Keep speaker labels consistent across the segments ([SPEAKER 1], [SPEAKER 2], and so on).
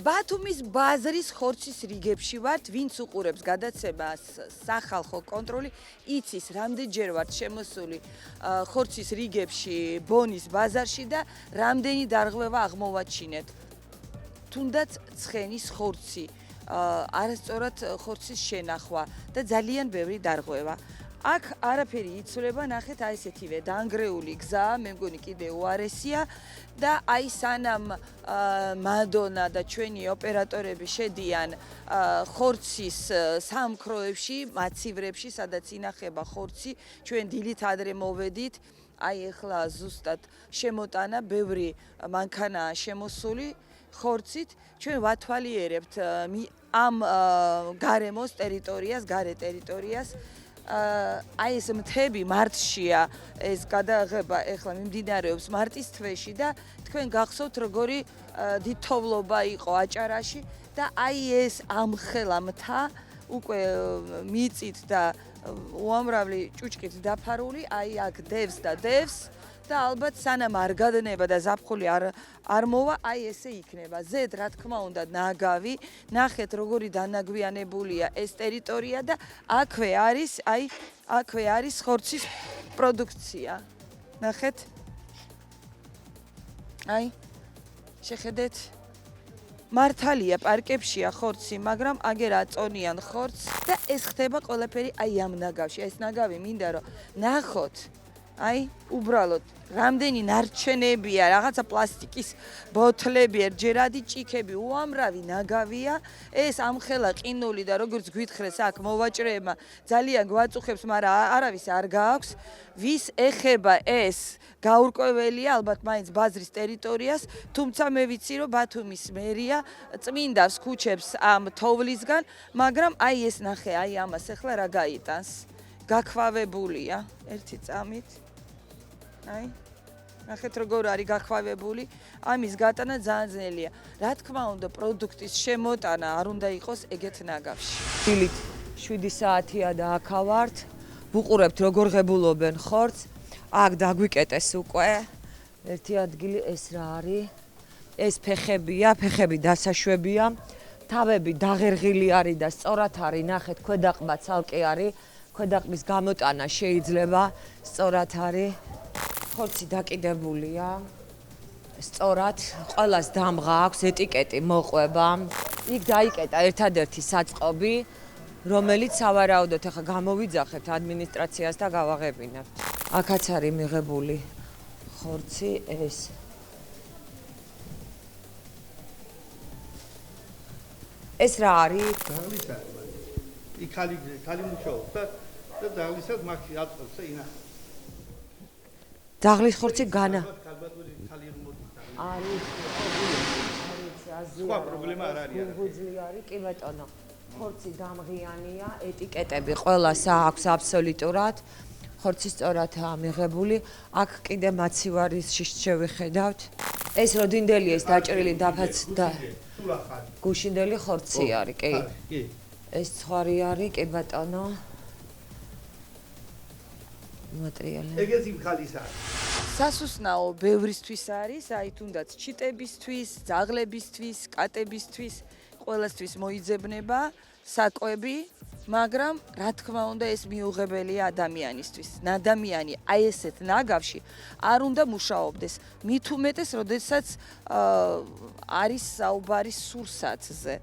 [SPEAKER 1] ბათუმის ბაზრის ხორცის რიგებში ვართ, ვინც უყურებს გადაცემას სახალხო კონტროლი, იცის რამდენჯერ ვართ შემოსული ხორცის რიგებში ბონის ბაზარში და რამდენი დარღვევა აღმოვაჩინეთ. თუნდაც ცხენის ხორცი, არასწორად ხორცის შენახვა და ძალიან ბევრი დარღვევა. აქ არაფერი იცვლება, ნახეთ, აი ესეთივე დაანგრეული გზა, მე მგონი კიდე უარესია და აი სანამ მადონა და ჩვენი ოპერატორები შედიან ხორცის სამქროებში, მაცივრებში, სადაც ინახება ხორცი, ჩვენ დილით ადრე მოვედით, აი ეხლა ზუსტად შემოტანა, ბევრი მანქანაა შემოსული ხორცით, ჩვენ ვათვალიერებთ ამ გარემოს ტერიტორიას, გარე ტერიტორიას. აი ეს მთები მარტშია, ეს გადაღება ეხლა მიმდინარეობს მარტის თვეში და თქვენ გახსოვთ როგორი დიდთოვლობა იყო აჭარაში და აი ეს ამხელა მთა უკვე მიწით და უამრავი ჭუჭკით დაფარული, აი აქ დევს და დევს და ალბათ სანამ არ გადნება და ზაფხული არ მოვა, აი ესე იქნება. ზედ რა თქმა უნდა ნაგავი, ნახეთ როგორი დანაგვიანებულია ეს ტერიტორია და აქვე არის ხორცის პროდუქცია. ნახეთ. აი შეხედეთ. მართალია პარკებშია ხორცი, მაგრამ აგერ აწონიან ხორცს და ეს ხდება ყველაფერი აი ამ ნაგავში. ეს ნაგავი მინდა რომ ნახოთ. აი, უბრალოდ, რამდენი ნარჩენებია, რაღაცა პლასტიკის ბოთლები, ერთჯერადი ჭიქები, უამრავი ნაგავია. ეს ამხელა ყინული და როგორც გვითხრეს აქ მოვაჭრეებმა, ძალიან გვაწუხებს, მაგრამ არავის არ გააქვს. ვის ეხება ეს გაურკვეველია, ალბათ მაინც ბაზრის ტერიტორიას, თუმცა მე ვიცი, რომ ბათუმის მერია წმინდავს ქუჩებს ამ თოვლისგან, მაგრამ აი ეს ნახე, აი ამას ეხლა რა გაიტანს. გაქვავებულია ერთი წამით. აი, ნახეთ როგორ არის გაქვავებული, ამის გატანა ძალიან ძნელია. რა თქმა უნდა, პროდუქტის შემოტანა არ უნდა იყოს ეგეთ ნაგავში. დილით 7 საათია და აქ ვართ. ვუყურებთ როგორ ღებულობენ ხორცს. აქ დაგვიკეტეს უკვე. ერთი ადგილი ეს რა არის? ეს ფეხებია, ფეხები დასაშვებია. თავები დაღერღილი არის და სწორად არის, ნახეთ, ქვედაყბა ცალკე არის. ქვედაყბის გამოტანა შეიძლება, სწორად არის. ხორცი დაკიდებულია. სწორად, ყველას დამღა აქვს, ეტიკეტი მოყვება. იქ დაიკეტა ერთადერთი საწყობი, რომელიც სავარაუდოდ ახლა გამოვიძახებთ ადმინისტრაციას და გავაღებინებთ. აქაც არის მიღებული ხორცი ეს. ეს რა არის?
[SPEAKER 2] დაღლისა. იქ ხალი მუშაობს და დაღლისად მაგში აწყობს და ინახავს.
[SPEAKER 1] დაღლის ხორცი განა.
[SPEAKER 2] არის სხვა პრობლემა არ არის.
[SPEAKER 1] გუგუძლი არის, კი ბატონო. ხორცი დამღიანია, ეტიკეტები ყველას აქვს აბსოლუტურად. ხორცი სწორადაა მიღებული. აქ კიდე მაცივარის შევხედავთ. ეს როდინდელი ეს დაჭრილი დაფაც და გუშინდელი ხორცი არის, კი.
[SPEAKER 2] კი.
[SPEAKER 1] ეს ცხარი არის, კი ბატონო. მატერიალი.
[SPEAKER 2] ეგეთი ხალისა.
[SPEAKER 1] სასუსნაო ბევრისთვის არის, აი თუნდაც ჩიტებისთვის, ძაღლებისთვის, კატებისთვის, ყველასთვის მოიძებნება საკვები, მაგრამ რა თქმა უნდა ეს მიუღებელია ადამიანისთვის. ადამიანი აი ესეთ ნაგავში არ უნდა მუშაობდეს. მით უმეტეს, როდესაც არის საუბარი სურსათზე.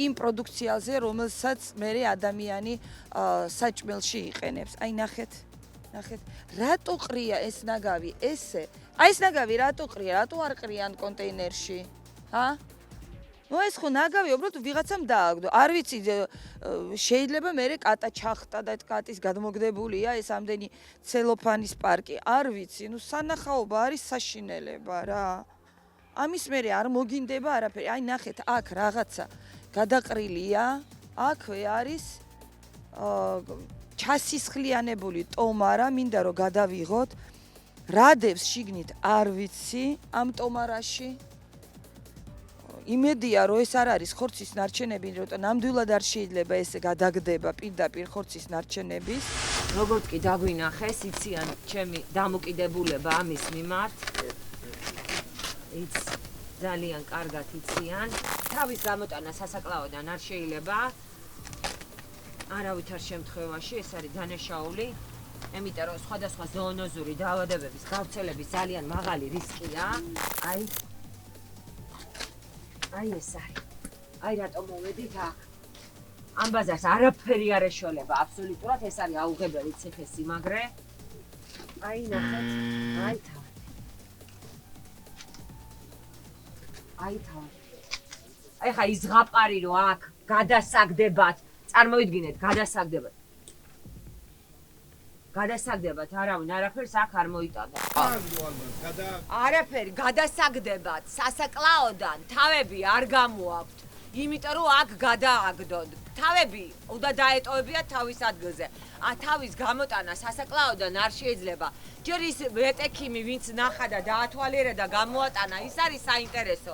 [SPEAKER 1] იმ პროდუქციაზე, რომელსაც მერე ადამიანი საჭმელში იყენებს. აი ნახეთ. ნახეთ, რატო ყრია ეს ნაგავი ესე? აი ეს ნაგავი რატო ყრია? რატო არ ყრიან კონტეინერში? ჰა? ნუ ეს ხო ნაგავი, უბრალოდ ვიღაცამ დააგდო. არ ვიცი, შეიძლება მერე კატა ჩახტა და კატის გადმოგდებულია ეს ამდენი ცელოფანის პარკი. არ ვიცი, ნუ სანახაობა არის საშინელება რა. ამის მერე არ მოგინდება არაფერი. აი ნახეთ, აქ რაღაცა გადაყრილია. აქვე არის ჩასისხლიანებული ტომარა, მინდა რომ გადავიღოთ. რა დევს შიგნით არ ვიცი ამ ტომარაში. იმედია რომ ეს არ არის ხორცის ნარჩენები, როცა ნამდვილად არ შეიძლება ესე გადაგდება პირდაპირ ხორცის ნარჩენების. როგორც კი დაგვინახეს, იციან ჩემი დამოკიდებულება ამის მიმართ. ძალიან კარგად იციან.
[SPEAKER 3] თავის გამოტანა სასაკლაოდან არ შეიძლება. არავითარ შემთხვევაში ეს არის დანაშაული. Იმიტომ რომ სხვადასხვა ზოონოზური დაავადებების გავრცელების ძალიან მაღალი რისკია. აი ეს არის. აი რატომ მოვედით აქ. ამ ბაზარს არაფერი არ ეშველება აბსოლუტურად, ეს არის აუღებელი ციხე-სიმაგრე. აი ნახეთ, აი თავი. აი თავი. აი ხა ის ზღაპარი რომ აქ გადასაგდებათ, წარმოიდგინეთ, გადასაგდებათ. გადასაგდებათ, არავინ არაფერს აქ არ მოიტანა. არაფერი, გადასაგდებათ, სასაკლაოდან თავები არ გამოაქვთ, იმიტომ რომ აქ გადააგდოთ. თავები უნდა დაეტოვებიათ თავის ადგილზე. თავის გამოტანა სასაკლაოდან არ შეიძლება. ჯერ ის ვეტექიმი, ვინც ნახა და დაათვალიერა და გამოატანა, ის არის საინტერესო.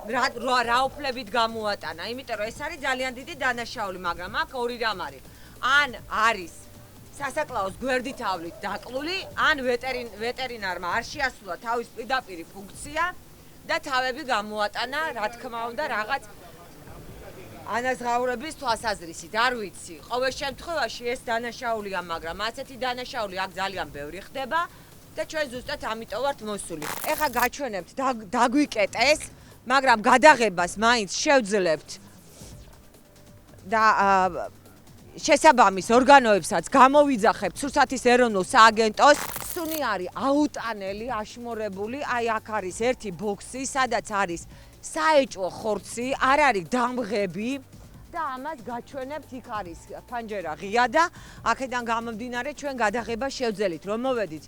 [SPEAKER 3] რა უფლებით გამოატანა, იმიტომ რომ ეს არის ძალიან დიდი დანაშაული, მაგრამ აქ ორი რამ არის. ან არის სასაკლაოს გვერდით ავლით დაკლული, ან ვეტერინარმა არ შეასრულა თავის პირდაპირი ფუნქცია და თავები გამოატანა, რა თქმა უნდა, რაღაც ანაზღაურების თვალსაზრისით, არ ვიცი. ყოველ შემთხვევაში ეს დანაშაულია, მაგრამ ასეთი დანაშაული აქ ძალიან ბევრი ხდება და ჩვენ ზუსტად ამიტომ ვართ მოსული. ეხლა გაჩვენებთ დაგვიკეტეს, მაგრამ გადაღებას მაინც შევძლებთ და შესაბამის ორგანოებსაც გამოვიძახებთ სურსათის ეროვნულ სააგენტოს. სუნი არის აუტანელი, აშმორებული, აი აქ არის ერთი ბოქსი, სადაც არის საეჭვო ხორცი, არ არის დამღები და ამას გაჩვენებთ, იქ არის ფანჯერა ღია და აქედან გამომდინარე ჩვენ გადაღებას შევძელით, რომ მოვედით.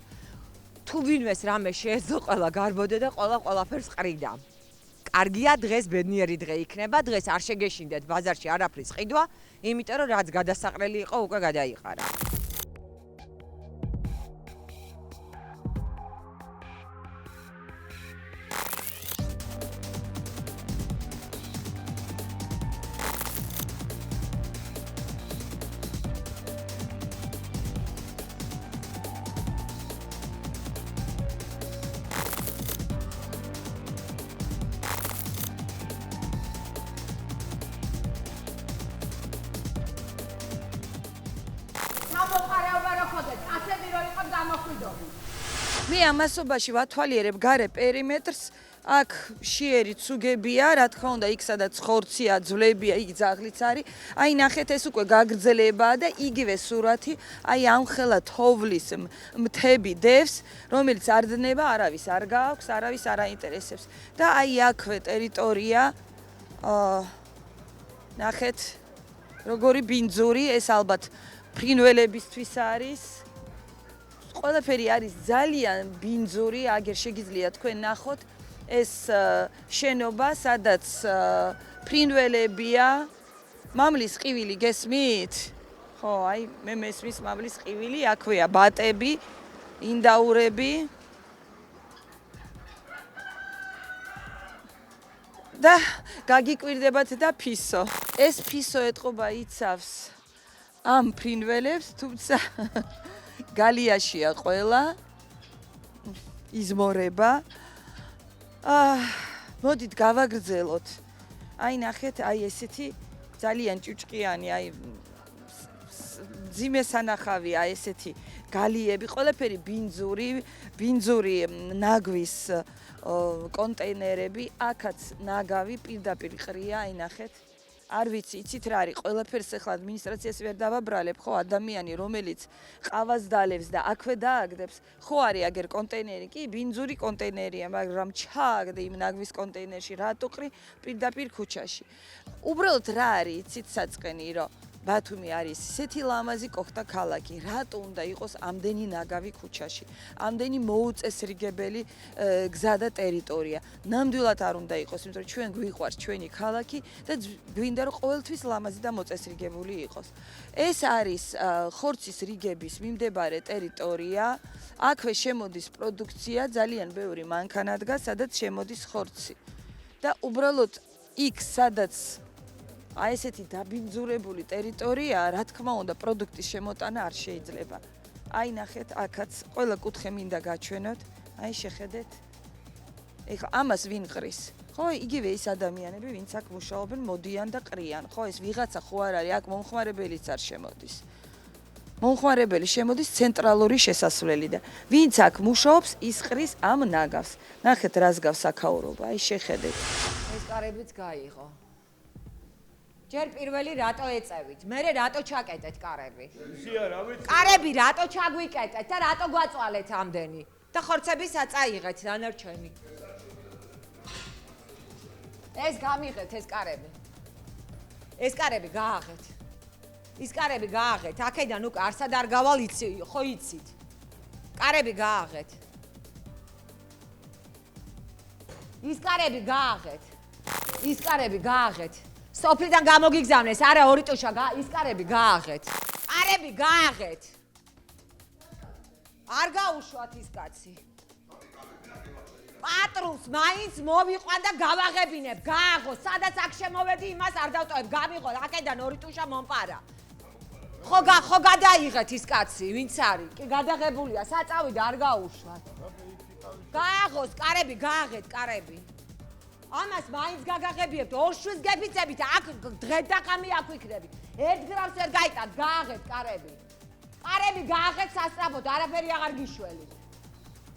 [SPEAKER 3] თუ ვინმეს რამე შეეძლო, ყველა გარბოდე და ყველაფერს ყრიდა. კარგია, დღეს ბედნიერი დღე იქნება, დღეს არ შეგეშინდეთ ბაზარში არაფრის ყიდვა, იმიტომ რომ რაც გადასაყრელი იყო, უკვე გადაიყარა.
[SPEAKER 1] მე ამასობაში ვათვალიერებ გარე პერიმეტრს, აქ შიერი ცუგებია, რა თქმა უნდა, იქ სადაც ხორცია, ძვლებია, იქ ძაღლიც არის. აი ნახეთ, ეს უკვე გაგრძელებაა და იგივე სურათი, აი ამხელა თოვლის მთები დევს, რომელიც არ დნება, არავის არ გააქვს, არავის არ აინტერესებს. და აი აქვე ტერიტორია, ნახეთ, როგორი ბინძური, ეს ალბათ ფრინველებისთვის არის. ყველაფერი არის ძალიან ბინძური, აგერ შეგიძლიათ თქვენ ნახოთ ეს შენობა, სადაც ფრინველებია. მამლის ყივილი გესმით? ხო, აი მე მესმის მამლის ყივილი, აქვეა ბატები, ინდაურები. და გაგიკვირდებათ და ფისო. ეს ფისო ეტყობა იცავს ამ ფრინველებს, თუმცა გალიაშია ყველა იზმორება. მოდით გავაგრძელოთ. აი ნახეთ, აი ესეთი ძალიან ჭუჭყიანი, აი ძიმე სანახავია ესეთი გალიები, ყველაფერი ბინძური ნაგვის კონტეინერები, აქაც ნაგავი პირდაპირ ყრია, აი ნახეთ. არ ვიცი, იცით რა არის, ყველაფერს ახლა ადმინისტრაციას ვერ დავაბრალებ, ხო, ადამიანი, რომელიც ყავას დალევს და აქვე დააგდებს, ხო არის აგერ კონტეინერი, კი, ბინძური კონტეინერია, მაგრამ ჩააგდე იმ ნაგვის კონტეინერში, რატო ყრი პირდაპირ ქუჩაში. უბრალოდ რა არის, იცით საწყენი, რომ ბათუმი არის ისეთი ლამაზი კოხტა ქალაქი, რატო უნდა იყოს ამდენი ნაგავი ქუჩაში, ამდენი მოუწესრიგებელი გზა და ტერიტორია. ნამდვილად არ უნდა იყოს, იმიტომ რომ ჩვენ გვიყვარს ჩვენი ქალაქი და გვინდა რომ ყოველთვის ლამაზი და მოწესრიგებული იყოს. ეს არის ხორცის რიგების მიმდებარე ტერიტორია, აქვე შემოდის პროდუქცია, ძალიან ბევრი მანქანა დგას, სადაც შემოდის ხორცი. და უბრალოდ იქ, სადაც აი ესეთი დაბინძურებული ტერიტორია, რა თქმა უნდა, პროდუქტის შემოტანა არ შეიძლება. აი ნახეთ, აქაც ყველა კუთხე მინდა გაჩვენოთ. აი შეხედეთ. ეხლა ამას ვინ ყრის? ხო, იგივე ის ადამიანები, ვინც აქ მუშაობენ, მოდიან და ყრიან. ხო, ეს ვიღაცა ხო არ არის, აქ მომხმარებელიც არ შემოდის. მომხმარებელი შემოდის ცენტრალური შესასვლელი და ვინც აქ მუშაობს, ის ყრის ამ ნაგავს. ნახეთ, რას გავს აქაურობა, აი შეხედეთ.
[SPEAKER 3] ეს კარებიც გაიღო. ჯერ პირველი რატო ეწევით? მერე რატო ჩაკეტეთ კარები? კარები რატო ჩაგვიკეტეთ და რატო გვაწვალეთ ამდენი? და ხორცები საწაიღეთ დანარჩენი. ეს გამიღეთ ეს კარები. ეს კარები გააღეთ. ის კარები გააღეთ. აქედან უკვე არსად არ გავალ იცი, ხო იცით. კარები გააღეთ. ის კარები გააღეთ. ის კარები გააღეთ. სოფლიდან გამოგიგზავნეს, არა ორი ტუშა, ის კარები გააღეთ. კარები გააღეთ. არ გაუშვათ ის კაცი. პატრონს მაინც მოვიყვან და გავაღებინებ, გააღო, სადაც აქ შემოვედი, იმას არ დავტოვებ, გამიღო, აქედან ორი ტუშა მომპარა. ხო გადაიღეთ ის კაცი, ვინც არის? კი გადაღებულია, საწავიდა არ გაუშვათ. გააღოს კარები, გააღეთ კარები. ამას მაინც გაგაღებიებთ, ორ შვილს გებიცებით, აქ დღეთ და ყამი აქ ვიქნები. ერთ გრამს ვერ გაიტანთ, გააღეთ კარები. კარები გააღეთ სასწრაფოდ, არაფერი აღარ გიშველი.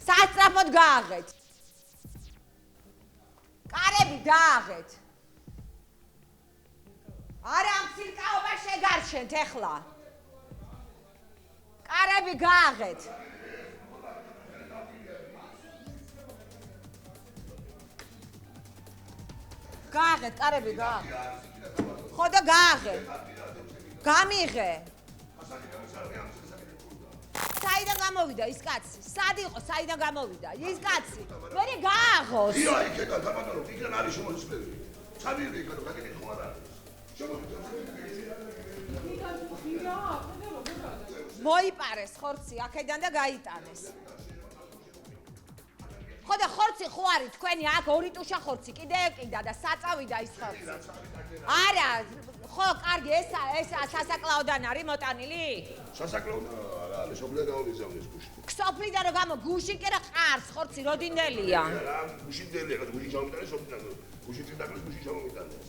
[SPEAKER 3] სასწრაფოდ გააღეთ. კარები დააღეთ. არა ამ ცილკაობა შეგარჩენთ ეხლა. კარები გააღეთ. გააღეთ, კარები გააღეთ. ხო და გააღეთ. გამიღე. საიდან გამოვიდა ის კაცი? სად იყო? საიდან გამოვიდა? ის კაცი. მერე გააღოს.
[SPEAKER 4] ია, იქიდან თამამარო, იქიდან არის შემოსვლები. ჩამივიდი იქ, გაგიგეთ ხო არა?
[SPEAKER 3] მოიპარეს ხორცი აქედან და გაიტანეს. ხო და ხორცი ხო არის თქვენი აქ ორი ტუშა ხორცი კიდე ეკიდა და საწავიდა ის ხორცი. არა, ხო, კარგი, ეს სასაკლაოდან არის მოტანილი?
[SPEAKER 4] სასაკლაოდან არა, არის სოფლიდან გამოგიზავნეს გუში.
[SPEAKER 3] სოფლიდან რო გამო გუში კი რა ყარს ხორცი როდინელია.
[SPEAKER 4] რა, გუშინდელია, გუში ჩამოვიტანეს სოფლიდან. გუში წინდაკლეს გუში ჩამოვიტანეს.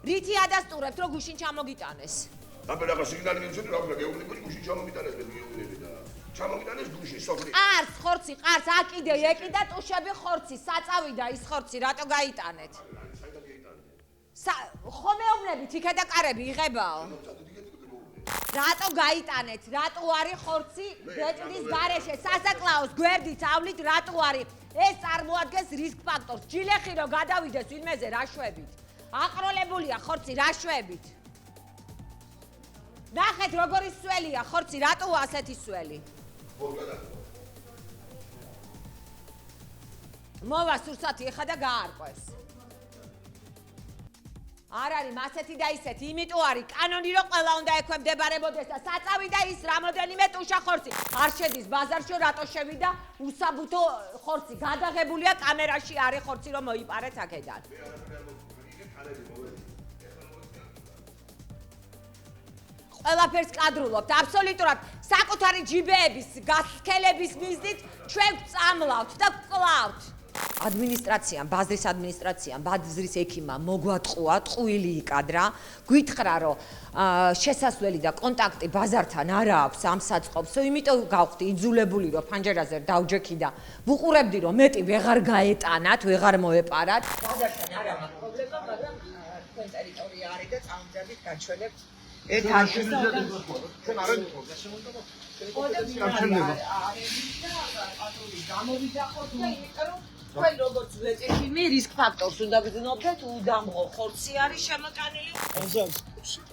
[SPEAKER 3] რითი ადასტურებთ რომ გუშინ ჩამოგიტანეს?
[SPEAKER 4] აბა რა სიგნალი მივცეთ რა უნდა გეუბნები გუში ჩამოვიტანეს მე გეუბნები და ჩამოვიტანეს გუში სოფლიდან.
[SPEAKER 3] ყარს ხორცი, ყარს აკიდე ეკიდა ტუშები ხორცი, საწავიდა ის ხორცი, რატო გაიტანეთ? ხო მეუბნებით იქა და კარები იღებაო. რატო გაიტანეთ? რატო არის ხორცი ბეტლის გარეშე? სასაკლაოს გვერდით ავლით რატო არის? ეს წარმოადგენს რისკ ფაქტორს. ჯილეხი რო გადავიდეს ვინმეზე რაშვებით. აყროლებულია ხორცი რაშვებით. ნახეთ როგორი სველია ხორცი, რატოა ასეთი სველი? მოვა სურსათი ეხა და გაარკვეს. არ არის ასეთი და ისეთი, იმიტომ არის კანონი რომ ყველა უნდა ექვემდებარებოდეს და საწავიდა ის რამოდენიმე ტუშა ხორცი. არ შედის ბაზარში რატო შევიდა უსაბუთო ხორცი. გადაღებულია კამერაში არის ხორცი რომ მოიპარეთ აქედან. ყველაფერს კადრულობთ, აბსოლუტურად საკუთარი ჯიბეების, გასქელების მიზნით ჩვენ წამლავთ და კლავთ. ადმინისტრაციამ, ბაზრის ადმინისტრაციამ, ბაზრის ექიმამ მოგვატყუა, ტყუილი იკადრა, გვითხრა რომ შესასვლელი და კონტაქტი ბაზართან არა აქვს ამ საწყობს, იმიტომ გავხდი იძულებული რომ ფანჯერაზე დავჯექი და ვუყურებდი რომ მეტი ვეღარ გაეტანათ, ვეღარ მოეპარათ. ბაზართან არა მაქვს პრობლემა, მაგრამ თქვენ ტერიტორია არის და წამოძებით გაჩვენებთ ეს
[SPEAKER 4] ჩვენ არ ვიყო გასამონტაჟო.
[SPEAKER 3] თქვენ როგორც ვეჭექიმი რისკ ფაქტორს უნდა გძნობდეთ, უდამღო ხორცი არის შემოტანილი.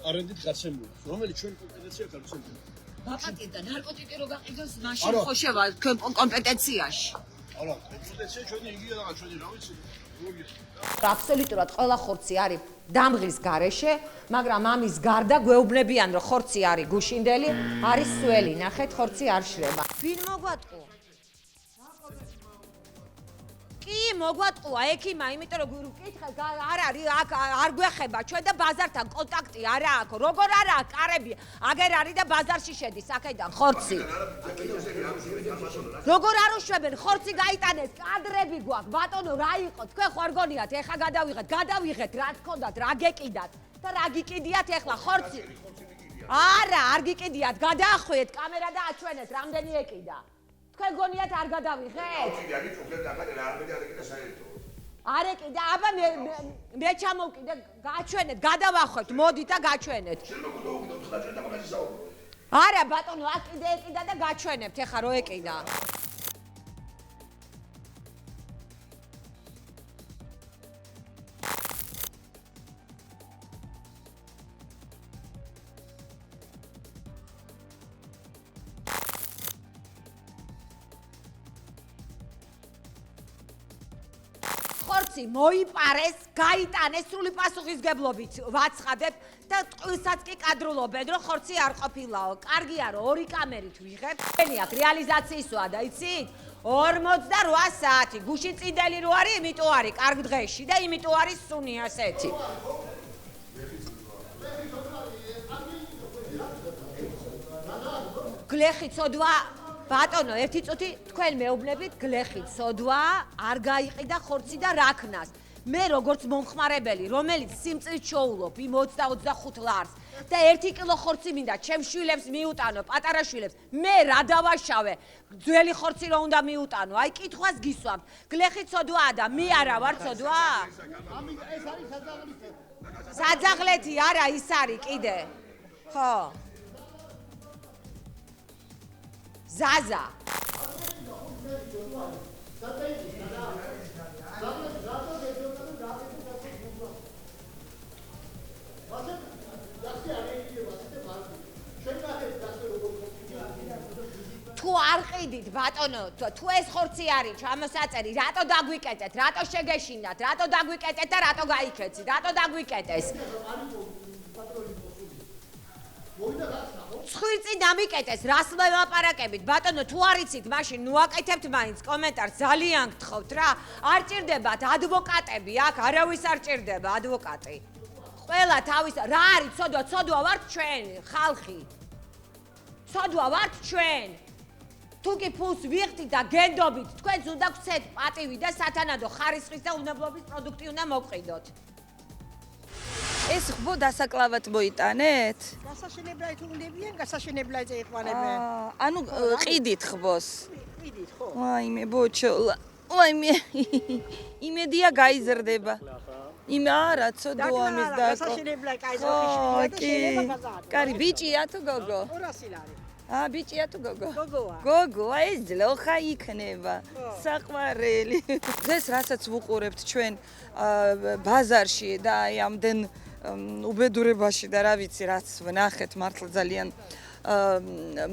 [SPEAKER 5] არენდით გაცემული, რომელიც ჩვენ კომპეტენცია გაცემული.
[SPEAKER 3] ბაპატი და ნარკოტიკი რო გაყიდოს, მაშინ ხო შევა თქვენ კომპეტენციაში.
[SPEAKER 5] არა, კომპეტენცია ჩვენი იგივე რაღაც ჩვენი რა ვიცი.
[SPEAKER 3] აბსოლუტურად ყველა ხორცი არის დამღის გარეშე, მაგრამ ამის გარდა გვეუბნებიან რომ ხორცი არის გუშინდელი, არის სველი, ნახეთ ხორცი არ შრება. ვინ მოგვატყო? კი, მოგვატყუა ექიმა, იმიტომ რომ კითხე არ არის აქ არ გვეხება ჩვენ და ბაზართან კონტაქტი არა აქვს. როგორ არა აქვს კარები? აგერ არის და ბაზარში შედის აქედან ხორცი. როგორ არ უშვებენ? ხორცი გაიტანეს, კადრები გვაქვს. ბატონო, რა იყო? თქვენ ხوار გონიათ, ეხა გადავიღეთ, რა გქონდათ, რა გეკიდათ და რა გიკიდიათ ეხლა ხორცი? არა, არ გიკიდიათ, გადაახვიეთ კამერა და აჩვენეთ, რამდენი ეკიდა. თქვენ გონიათ არ გადავიღეთ? არ ეკიდა, აბა მე ჩამოვკიდე, გაჩვენეთ, გადავახვევთ, მოდით და გაჩვენეთ. არა, ბატონო, აქ კიდე ეკიდა და გაჩვენებთ, ეხა რო ეკიდა. ხორცი მოიპარეს, გაიტანეს სრული პასუხისგებლობით ვაცხადებ და ტყუილსაც კი კადრულობენ, რომ ხორცი არ ყოფილაო. კარგია, რომ 2 კამერით ვიღებ. ჩვენი აქ რეალიზაციისაა და იცით? 48 საათი. გუშინ წინდელი რო არის, იმიტომ არის კარგ დღეში და იმიტომ არის სუნი ასეთი. გლეხი ცოდვა ბატონო, ერთი წუთი თქვენ მეუბნებით, გლეხი ცოდვა არ გაიყიდა ხორცი და რაქნას. მე როგორც მომხმარებელი, რომელიც სიმწრით შოულობ იმ 20-25 ლარს და 1 კილო ხორცი მინდა ჩემ შვილებს მიუტანო, პატარა შვილებს, მე რა დავაშავე? ძველი ხორცი რო უნდა მიუტანო, აი კითხვას გისვამთ. გლეხი ცოდვაა და მე არა ვარ ცოდვა?
[SPEAKER 2] ეს არის საძაღლეთი.
[SPEAKER 3] საძაღლეთი არა, ის არის კიდე. ხო. ზაზა. თუ არ ყიდით ბატონო, თუ ეს ხორცი არის ჩამოსაწერი, რატო დაგვიკეტეთ, რატო შეგეშინდათ, რატო დაგვიკეტეთ და რატო გაიქეცით, რატო დაგვიკეტეს? ცხვირწი დამიკეტეს, რას მელაპარაკებით? ბატონო, თუ არ იცით, მაშინ ნუაკეთებთ მაინც კომენტარს, ძალიან გთხოვთ რა. არ ჭირდებათ ადვოკატები, აქ არავის არ ჭირდება ადვოკატი. ყველა თავის რა არის ცოდვა ვართ ჩვენ, ხალხი. ცოდვა ვართ ჩვენ. თუ კი ფულს ვიღთით და გენდობით, თქვენც უნდა გცეთ პატივი და სათანადო ხარისხის და უნებლობის პროდუქტი უნდა მოგყიდოთ.
[SPEAKER 1] ეს ხბო დასაკლავად მოიტანეთ?
[SPEAKER 6] გასაშენებლად თუ უნდებიან, გასაშენებლად ეყვალებენ.
[SPEAKER 1] ანუ ყიდით ხბოს.
[SPEAKER 6] ყიდით, ხო.
[SPEAKER 1] ვაიმე ბოჩოლა. ვაიმე. იმედია გაიზრდება. იმე არა, ცოდვა ამის და.
[SPEAKER 6] გასაშენებლად კაიზოხიშვილი და შეიძლება ბაზარი.
[SPEAKER 1] კარი ბიჭია თუ გოგო?
[SPEAKER 6] 200 ლარი.
[SPEAKER 1] ბიჭია თუ გოგო?
[SPEAKER 6] გოგოა.
[SPEAKER 1] გოგო, ეს ძლოხა იქნება. საყვარელი. დღეს რასაც ვუყურებთ ჩვენ ბაზარში და აი ამდენ უბედურებაში და რა ვიცი, რაც ვნახეთ, მართლა ძალიან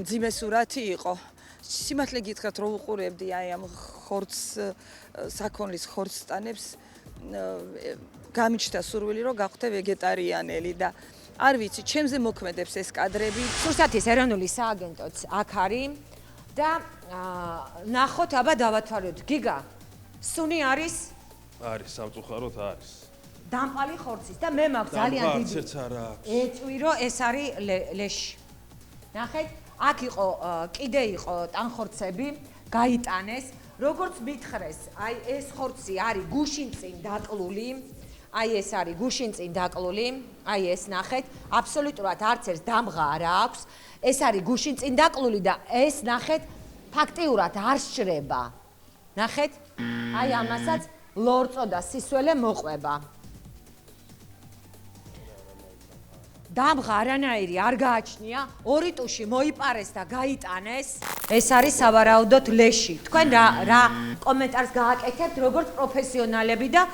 [SPEAKER 1] მძიმე სურათი იყო. სიმართლე გითხრათ, რომ ვუყურებდი აი ამ ხორცს, საქონლის ხორცსტანებს, გამიჩნდა სურვილი, რომ გავხდე ვეგეტარიანელი და არ ვიცი, ჩემზე მოქმედებს ეს კადრები.
[SPEAKER 3] რუსეთის ეროვნული სააგენტოც აქ არის და ნახოთ, აბა დავათვალოთ. გიგა, სუნი არის?
[SPEAKER 5] არის, სამწუხაროდ არის.
[SPEAKER 3] დამპალი ხორცის და მე მაქვს ძალიან დიდი.
[SPEAKER 5] არც არა აქვს.
[SPEAKER 3] ეწვი რომ ეს არის ლეში. ნახეთ, აქ იყო კიდე იყო ტანხორცები, გაიტანეს. როგორც მითხრეს, აი ეს ხორცი არის გუშინწინ დაკლული. აი ეს არის გუშინწინ დაკლული. აი ეს ნახეთ, აბსოლუტურად არც ერთ დამღა არ აქვს. ეს არის გუშინწინ დაკლული და ეს ნახეთ, ფაქტიურად არ შრება. ნახეთ? აი ამასაც ლორწო და სისველე მოყვება. დამღა არანაირი არ გააჩნია, 2 ტუში მოიპარეს და გაიტანეს. ეს არის სავარაუდოდ ლეში. თქვენ რა კომენტარს გააკეთებთ როგორც პროფესიონალები და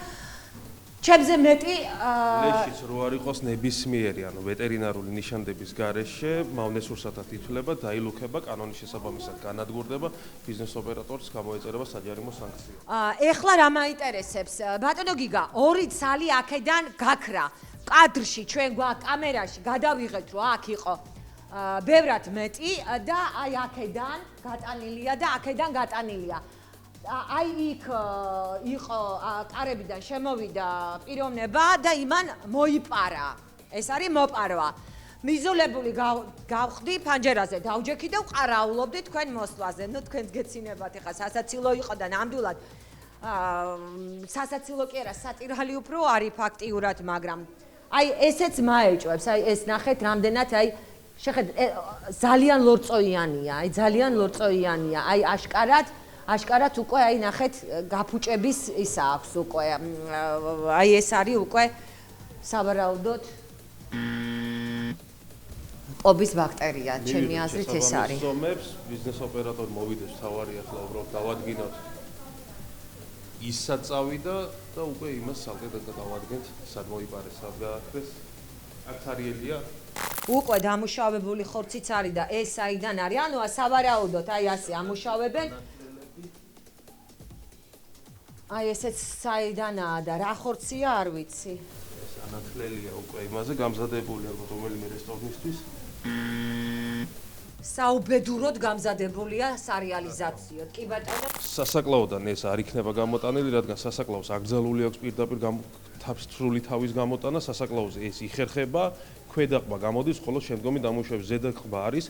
[SPEAKER 3] ჩემზე მეტი
[SPEAKER 5] ლეშიც რო არ იყოს ნებისმიერი, ანუ ვეტერინარული ნიშანდების გარეშე, მავნე სურსათად ითვლება, დაილუქება, კანონის შესაბამისად განადგურდება, ბიზნეს ოპერატორს გამოეწერება საჯარიმო სანქცია.
[SPEAKER 3] ეხლა რა მაინტერესებს? ბატონო გიგა, 2 ცალი აქედან გაქრა. კადრში ჩვენ კამერაში გადავიღეთ, რომ აქ იყო ბევრად მეტი და აი აქედან გატანილია და აქედან გატანილია. აი იქ იყო კარებიდან შემოვიდა პიროვნება და იმან მოიპარა. ეს არის მოპარვა. მიზოლებული გავხდი ფანჯერაზე დავჯექი და ვყარაულობდი თქვენ მოსვლაზე. ნუ თქვენს გეცინებათ ეხა სასაცილო იყო და ნამდვილად სასაცილო კი არა, სატირალი უფრო არის ფაქტიურად, მაგრამ აი ესეც მაეჭვებს, აი ეს ნახეთ რამდენად აი შეხედეთ ძალიან ლორწოიანია, აი ძალიან ლორწოიანია, აი აშკარად უკვე აი ნახეთ გაფუჭების ისა აქვს უკვე. აი ეს არის უკვე სავარაუდოდ ყოფის ბაქტერია, ჩემი აზრით ეს არის.
[SPEAKER 5] ზომებს ბიზნეს ოპერატორი მოვიდეს თავარი ახლა უბრალოდ დავადგინოთ ისაც წავიდა და უკვე იმას სალკედად დავადგენთ, სად მოიპარეს, სად გააქრეს. აქ არიელია.
[SPEAKER 3] უკვე დამუშავებული ხორციც არის და ეს საიდან არის? ანუ სავარაუდოდ აი ასე ამუშავებენ. აი ესეც საიდანაა და რა ხორცია არ ვიცი.
[SPEAKER 5] ეს ანათლელია უკვე იმაზე გამზადებული ალბათ რომელიმე რესტორნისთვის.
[SPEAKER 3] საუბედუროდ გამზადებულია სარეალიზაციოდ. კი ბატონო.
[SPEAKER 5] სასაკლაოდან ეს არ იქნება გამოტანილი, რადგან სასაკლაოს აკრძალული აქვს პირდაპირ სრული თავის გამოტანა, სასაკლაოზე ეს იხერხება, ქვედა ყბა გამოდის, ხოლო შემდგომი დამუშავების ზედა ყბა არის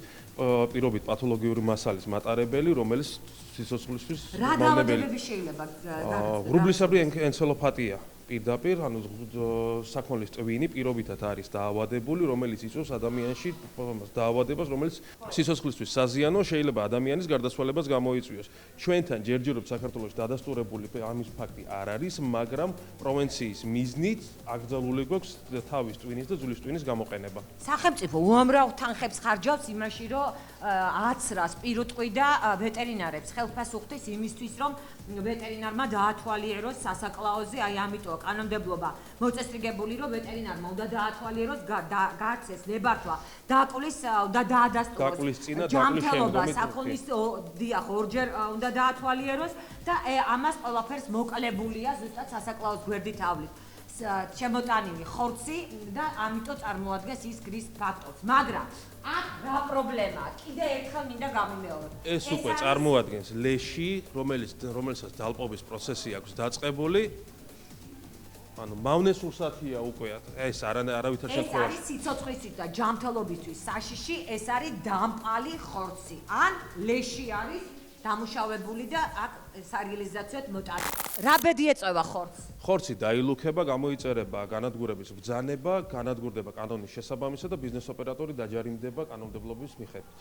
[SPEAKER 5] პირობით პათოლოგიური მასალის მატარებელი, რომელიც სიცოცხლისთვის
[SPEAKER 3] რა დაავადებები შეიძლება
[SPEAKER 5] ღრუბლისებრი ენცელოფატია პირდაპირ, ანუ საქონლის ტვინი პირობითად არის დაავადებული, რომელიც იწვევს ადამიანში დაავადებას, რომელიც სიცოცხლისთვის საზიანო, შეიძლება ადამიანის გარდაცვალებას გამოიწვიოს. ჩვენთან ჯერჯერობით საქართველოში დადასტურებული ამის ფაქტი არ არის, მაგრამ პროვინციის მიზნით აკრძალული გვაქვს თავის ტვინის და ძვლის ტვინის გამოყენება.
[SPEAKER 3] სახელმწიფო უამრავ თანხებს ხარჯავს იმაში, რომ აცრას პირუტყვი და ვეტერინარებს ხელფასუხდის იმისთვის, რომ ვეტერინარმა დაათვალიეროს სასაკლაოზე, აი ამიტომ კანონმდებლობა მოწესრიგებული, რომ ვეტერინარმა უნდა დაათვალიეროს გააქცეს ნებართვა, დაკვლის და დაადასტუროს ჯანმრთელობა საქონლის დიახ ორჯერ უნდა დაათვალიეროს და ამას ყველაფერს მოკლებულია ზუსტად სასაკლაოს გვერდით ავლის. შემოტანილი ხორცი და ამიტომ წარმოადგენს ის გრის ფაქტორს. მაგრამ აქ რა პრობლემაა? კიდე ერთხელ მინდა გამიმეორო.
[SPEAKER 5] ეს უკვე წარმოადგენს ლეში, რომელსაც დალპობის პროცესი აქვს დაწყებული. ანუ მავნე სურსათია უკვე ეს არავითარ შემთხვევაში.
[SPEAKER 3] ეს არის სიცოცხლისთვის და ჯანმრთელობისთვის საშიში, ეს არის დამპალი ხორცი. ან ლეში არის დამუშავებული და აქ სარეალიზაციოდ მოტანილი. რა ბედი ეწევა ხორცს?
[SPEAKER 5] ხორცი დაილუქება, გამოიწერება განადგურების ბრძანება, განადგურდება კანონის შესაბამისად და ბიზნეს ოპერატორი დაჯარიმდება კანონმდებლობის მიხედვით.